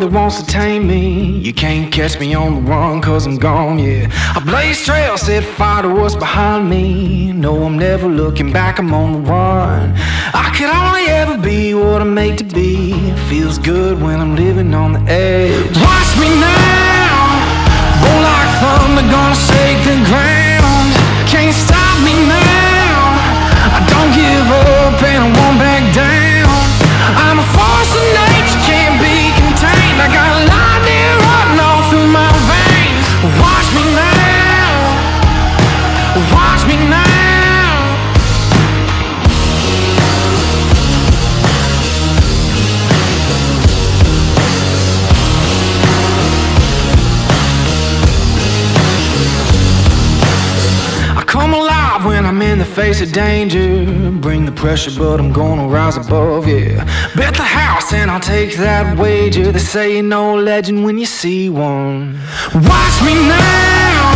that wants to tame me. You can't catch me on the run, cause I'm gone, yeah. I blaze trails, set fire to what's behind me. No, I'm never looking back, I'm on the run. I could only ever be what I'm made to be. Feels good when I'm living on the edge. Watch me now, roll like thunder, gonna shake the ground. Can't stop me now, I don't give up and I won't back down. I'm a force of nature, can't be contained. I got lightning running all through my veins. Watch me now, watch me now. Come alive when I'm in the face of danger. Bring the pressure, but I'm gonna rise above, yeah. Bet the house and I'll take that wager. They say you know a legend when you see one. Watch me now,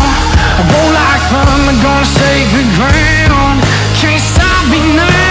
I roll like thunder, gonna shake the ground. Can't stop me now.